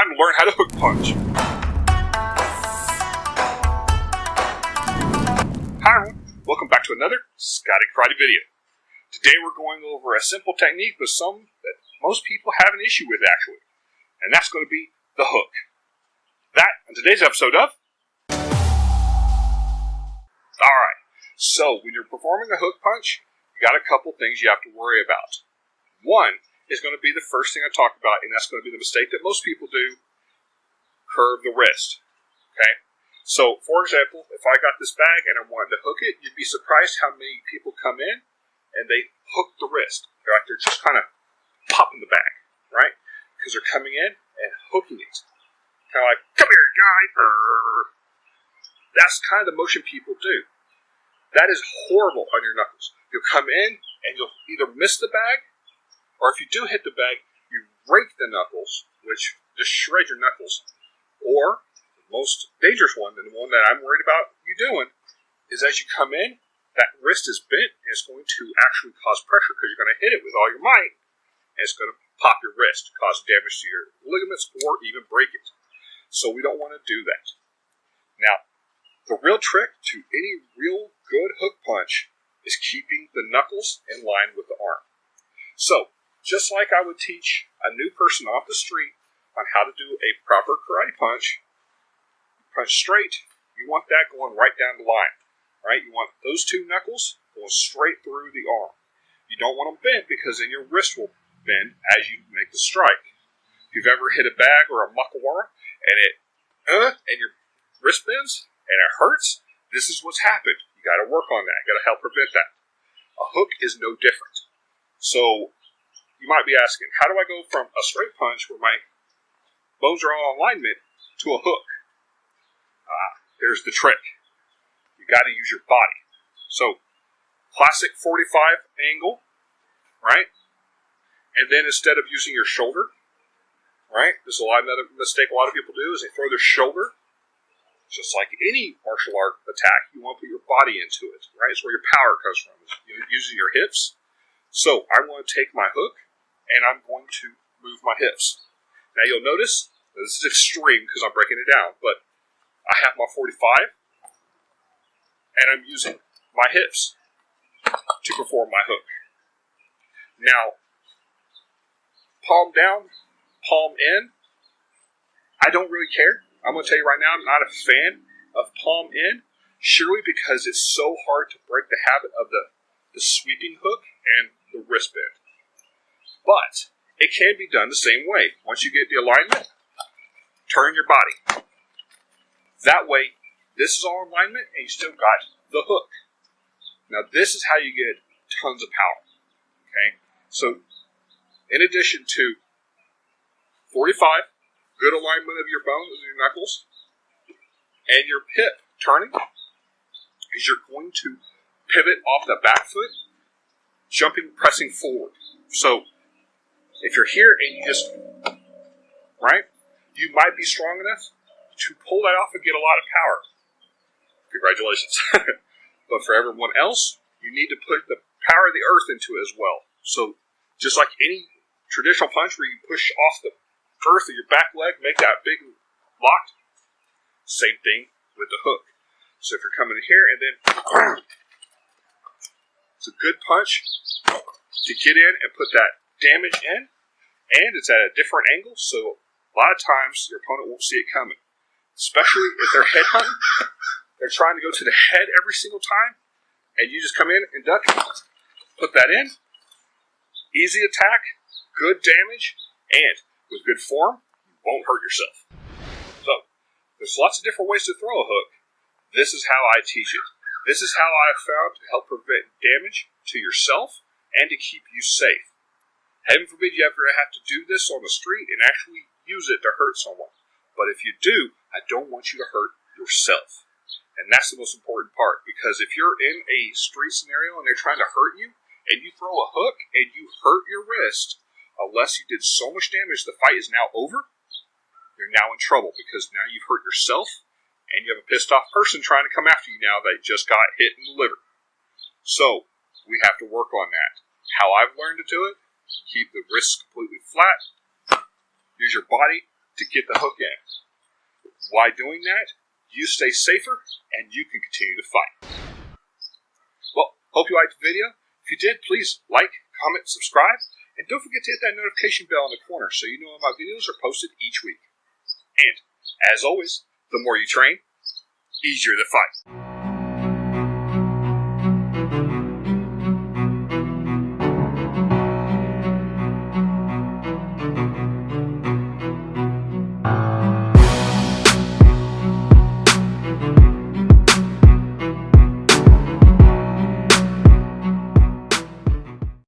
Time to learn how to hook punch. Hi everyone, welcome back to another Scotty Karate video. Today we're going over a simple technique with some that most people have an issue with actually. And that's going to be the hook. That on today's episode of... Alright, so when you're performing a hook punch, you got a couple things you have to worry about. One is going to be the first thing I talk about, and that's going to be the mistake that most people do: curve the wrist. Okay? So, for example, if I got this bag and I wanted to hook it, you'd be surprised how many people come in and they hook the wrist. They're just kind of popping the bag, right? Because they're coming in and hooking it. Kind of like, come here, guy. That's kind of the motion people do. That is horrible on your knuckles. You'll come in and you'll either miss the bag, or if you do hit the bag, you rake the knuckles, which just shreds your knuckles. Or, the most dangerous one, and the one that I'm worried about you doing, is as you come in, that wrist is bent, and it's going to actually cause pressure because you're going to hit it with all your might, and it's going to pop your wrist, cause damage to your ligaments, or even break it. So we don't want to do that. Now, the real trick to any real good hook punch is keeping the knuckles in line with the arm. So, just like I would teach a new person off the street on how to do a proper karate punch, punch straight, you want that going right down the line, right? You want those two knuckles going straight through the arm. You don't want them bent because then your wrist will bend as you make the strike. If you've ever hit a bag or a makawara and your wrist bends and it hurts, this is what's happened. You got to work on that. You got to help prevent that. A hook is no different. So, you might be asking, how do I go from a straight punch where my bones are all in alignment to a hook? There's the trick. You got to use your body. So, classic 45 angle, right? And then instead of using your shoulder, right? This is another mistake a lot of people do is they throw their shoulder. Just like any martial art attack, you want to put your body into it, right? It's where your power comes from, using your hips. So, I want to take my hook, and I'm going to move my hips. Now you'll notice, this is extreme because I'm breaking it down, but I have my 45, and I'm using my hips to perform my hook. Now, palm down, palm in, I don't really care. I'm going to tell you right now, I'm not a fan of palm in, surely because it's so hard to break the habit of the sweeping hook and the wrist bend. But it can be done the same way. Once you get the alignment, turn your body. That way, this is all alignment and you still got the hook. Now this is how you get tons of power. Okay? So, in addition to 45, good alignment of your bones and your knuckles, and your hip turning, is you're going to pivot off the back foot, jumping, pressing forward. So, if you're here and you just, right, you might be strong enough to pull that off and get a lot of power. Congratulations. But for everyone else, you need to put the power of the earth into it as well. So, just like any traditional punch where you push off the earth of your back leg, make that big lock, same thing with the hook. So if you're coming in here and then it's a good punch to get in and put that damage in, and it's at a different angle, so a lot of times your opponent won't see it coming. Especially if they're head hunting, they're trying to go to the head every single time, and you just come in and duck, put that in, easy attack, good damage, and with good form, you won't hurt yourself. So, there's lots of different ways to throw a hook. This is how I teach it. This is how I have found to help prevent damage to yourself and to keep you safe. Heaven forbid you ever have to do this on the street and actually use it to hurt someone. But if you do, I don't want you to hurt yourself. And that's the most important part, because if you're in a street scenario and they're trying to hurt you, and you throw a hook and you hurt your wrist, unless you did so much damage the fight is now over, you're now in trouble, because now you've hurt yourself, and you have a pissed off person trying to come after you now that just got hit in the liver. So, we have to work on that. How I've learned to do it: keep the wrists completely flat, use your body, to get the hook in. By doing that, you stay safer and you can continue to fight. Well, hope you liked the video. If you did, please like, comment, subscribe, and don't forget to hit that notification bell in the corner so you know when my videos are posted each week. And, as always, the more you train, easier the fight.